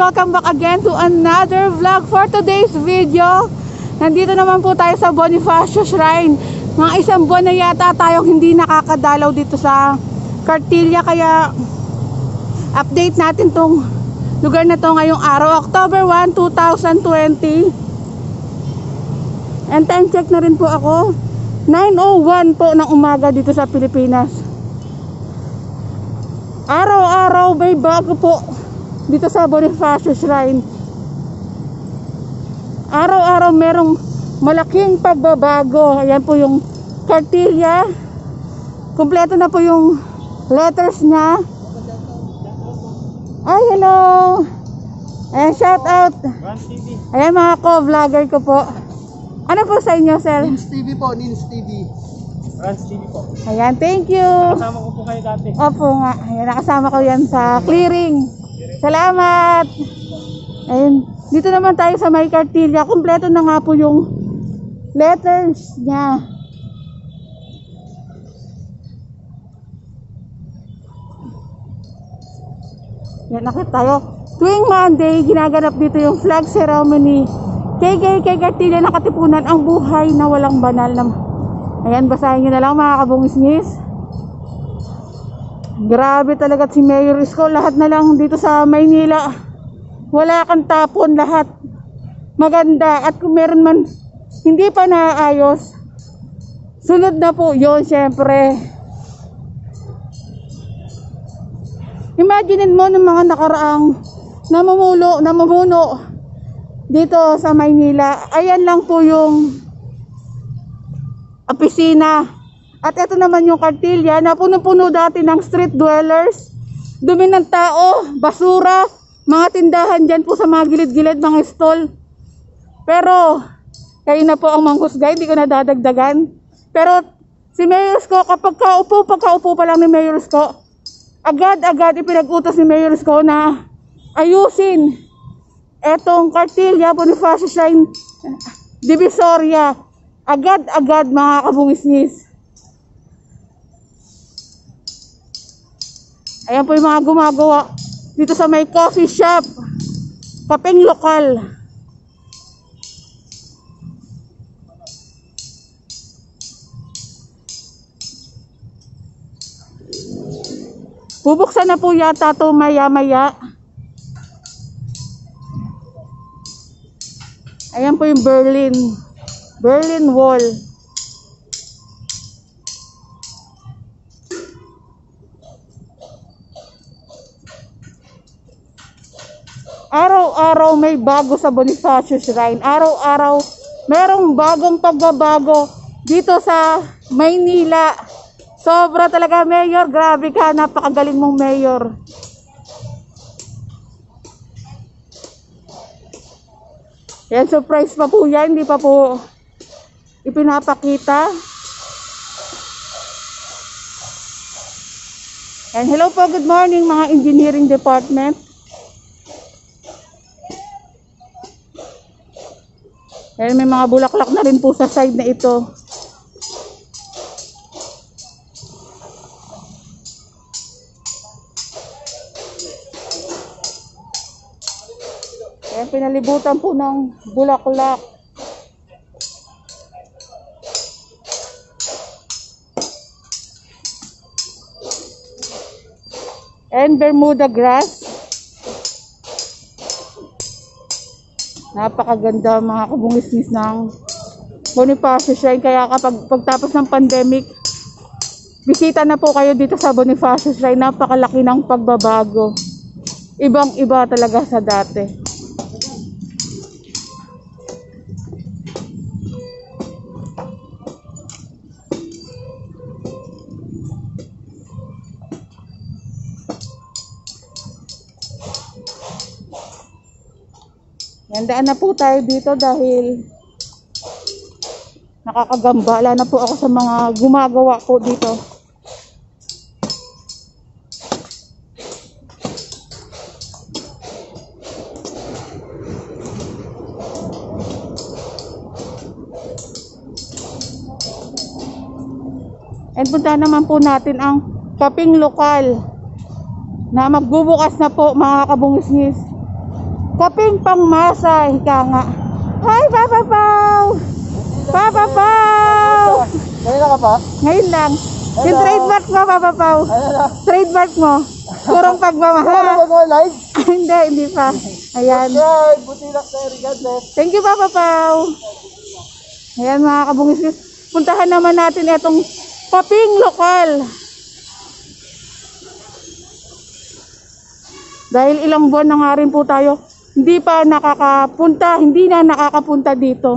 welcome back again to another vlog. For today's video, nandito naman po tayo sa Bonifacio Shrine. Mga isang buwan na yata tayong hindi nakakadalaw dito sa Cartilla, kaya update natin tong lugar na to ngayong araw, October 1, 2020. And time check na rin po ako, 9:01 po ng umaga dito sa Pilipinas. Araw-araw may bago po dito sa Bonifacio Shrine. Araw-araw merong malaking pagbabago. Ayan po yung Cartilla. Kompleto na po yung letters niya. Ay, hello! Ayan, shout out. Ayan mga ko-vlogger ko po. Ano po sa inyo, sir? Nins TV po, Nins TV. Rans TV po. Ayan, thank you. Nakasama ko po kayo dati. Opo nga. Ayan, nakasama ko yan sa clearing. Salamat! Ayun, dito naman tayo sa may Cartilla. Kompleto na nga po yung letters niya. Yan, nakita tayo. Tuwing Monday, ginaganap dito yung flag ceremony. Kay Cartilla na Katipunan, ang buhay na walang banal na. Ayan, basahin nyo na lang mga kabungis-ngis. Grabe talaga si Mayor Isko. Lahat na lang dito sa Maynila, wala kang tapon, lahat maganda. At kung meron man hindi pa naayos, sunod na po yon. Syempre, imaginin mo ng mga nakaraang namumuno dito sa Maynila. Ayan lang po yung opisina. At ito naman yung Cartilla na puno-puno dati ng street dwellers. Dumi ng tao, basura, mga tindahan dyan po sa mga gilid-gilid, mga stall. Pero kayo na po ang manghusga, hindi ko nadadagdagan. Pero si Mayor Isko, kapag pagkaupo pa lang ni Mayor Isko, agad-agad ipinag-utos ni Mayor Isko na ayusin etong Cartilla, Bonifacio Shrine, Divisoria. Agad-agad mga kabungis-ngis. Ayan po yung mga gumagawa dito sa may coffee shop, kapeng lokal. Bubuksan na po yata ito maya-maya. Ayan po yung Berlin Wall. Araw-araw may bago sa Bonifacio Shrine. Araw-araw merong bagong pagbabago dito sa Maynila. Sobra talaga, Mayor. Grabe ka, napakagaling mong Mayor. Yan, surprise pa po yan. Hindi pa po ipinapakita. And hello po, good morning mga engineering department. Ayan, may mga bulaklak na rin po sa side na ito. Ayan, pinalibutan po ng bulaklak. And Bermuda grass. Napakaganda mga kabungis-ngis ng Bonifacio Shrine. Kaya kapag pagtapos ng pandemic, bisita na po kayo dito sa Bonifacio Shrine. Napakalaki ng pagbabago. Ibang-iba talaga sa dati. Handaan na po tayo dito dahil nakakagambala na po ako sa mga gumagawa ko dito. And punta naman po natin ang kaping lokal na magbubukas na po mga kabungis-ngis. Kaping pangmasa, ika nga. Hi, Papa Pao! Papa Pao! Kanina ka pa? Ngayon lang. Yung Hello. trademark mo, Papa Pao. Ano na? Trademark mo. Purong Ano pagmamahal. ba mo live? Hindi pa. Ayan. Subscribe! Buti lang sa regardless. Thank you, Papa Pao. Ayan mga kabungis. Puntahan naman natin itong kaping lokal. Dahil ilang buwan na nga rin po tayo, hindi na nakakapunta dito.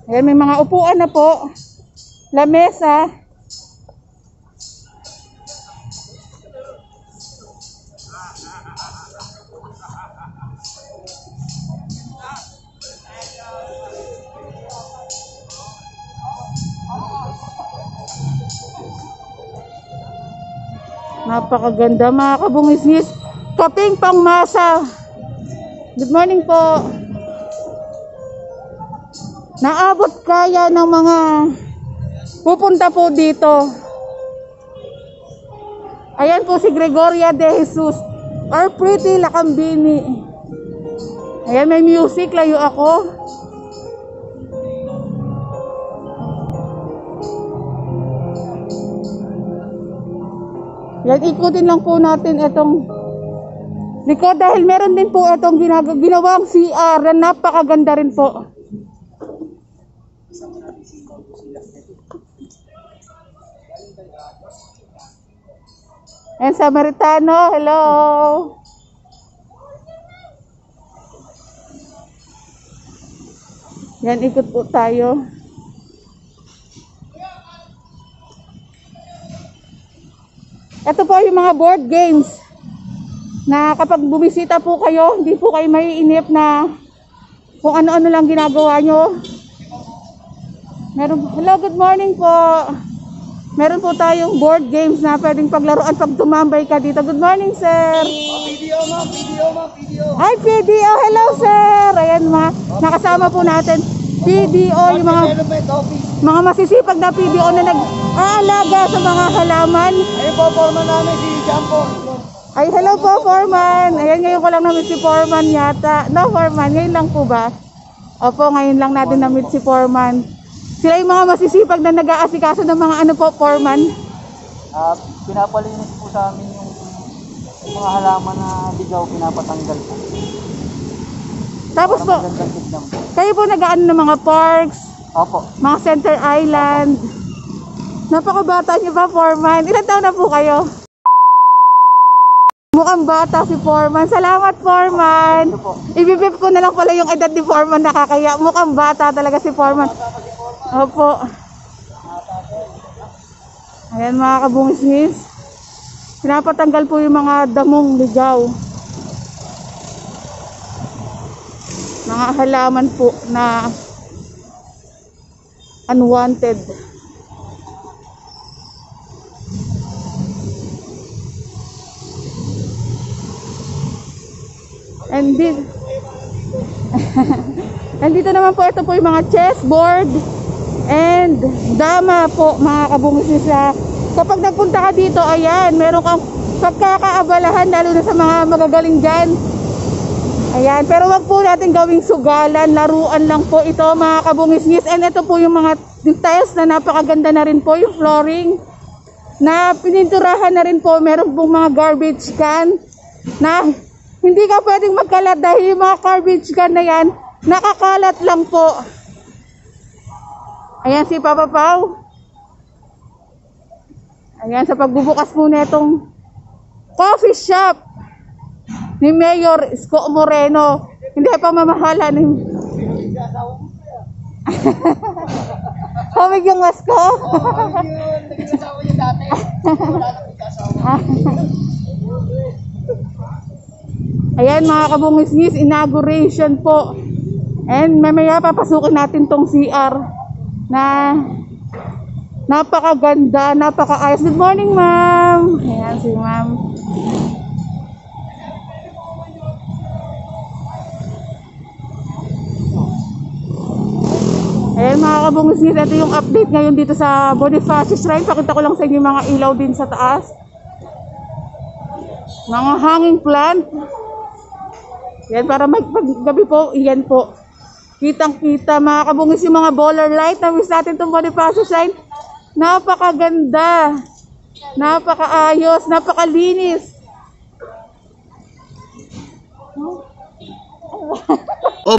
Ayan, may mga upuan na po. Lamesa. Napakaganda mga kabungis-ngis. Kaping pangmasa. Good morning po. Naabot kaya ng mga pupunta po dito. Ayan po si Gregoria de Jesus or Pretty Lakambini. Ayan, may music, layo ako. Yan, ikutin lang po natin itong likod dahil meron din po itong ginawang CR na napakaganda rin po. And Samaritano, hello. Yan, ikot po tayo. Ito po yung mga board games na kapag bumisita po kayo, hindi po kayo maiinip na kung ano-ano lang ginagawa nyo. Hello, good morning po. Meron po tayong board games na pwedeng paglaruan pag tumambay ka dito. Good morning, sir. Video. Hi, PDO. Hello, sir. Ayan, nakasama po natin. PDO, yung Development Office. mga masisipag na PDO na nag-aalaga sa mga halaman. Ayun po, forma namin si Jampo. Ay, hello po, Foreman. Ayan, ngayon ko lang na-meet si Foreman yata. No, Foreman, ngayon lang po ba? Opo, ngayon lang natin na-meet si Foreman. Sila yung mga masisipag na nag-aasikaso ng mga ano po, Foreman. Pinapalinis po sa amin yung mga halaman na bigaw, pinapatanggal po. Tapos po, Magandang tignan po. kayo po nag-aano ng mga parks, Opo. mga Center Island. Napakabata niyo pa, Foreman. Ilan taon na po kayo? Mukhang bata si Foreman. Salamat, Foreman. Ito po. Ibibip ko na lang pala yung edad ni Foreman, nakakaya. Mukhang bata talaga si Foreman. Opo. Ayan mga kabungis-ngis. Pinapatanggal po yung mga damong ligaw. Mga halaman po na unwanted. And dito naman po, ito po yung mga chessboard and dama po mga kabungis na kapag nagpunta ka dito, ayan, meron kang pagkakaabalahan lalo na sa mga magagaling dyan. Ayan, pero wag po natin gawing sugalan, laruan lang po ito mga kabungis-ngis. And ito po yung mga tiles na napakaganda na rin po, yung flooring na pininturahan na rin po. Meron pong mga garbage can na hindi ka pwedeng magkalat dahil yung mga garbage can na yan, nakakalat lang po. Ayan si Papa Pao. Ayan, sa pagbubukas po na itong coffee shop ni Mayor Isko Moreno. Hindi pa mamahala ni Kamig yung Isko. Nag-asawa niya dati. Wala na nag-asawa. Ayan mga kabungis-ngis, inauguration po. And mamaya papasukin natin tong CR na napakaganda, napakaayos. Good morning, ma'am. Ayan si ma'am. Ayan mga kabungis-ngis, ito yung update ngayon dito sa Bonifacio Shrine. Pakita ko lang sa inyo yung mga ilaw din sa taas. Mga hanging plant. Yan, para gabi po, yan po. Kitang-kita, mga kabungis, yung mga baller light. Namiss natin itong Bonifacio sign. Napakaganda. Napakaayos, napakalinis. Oh,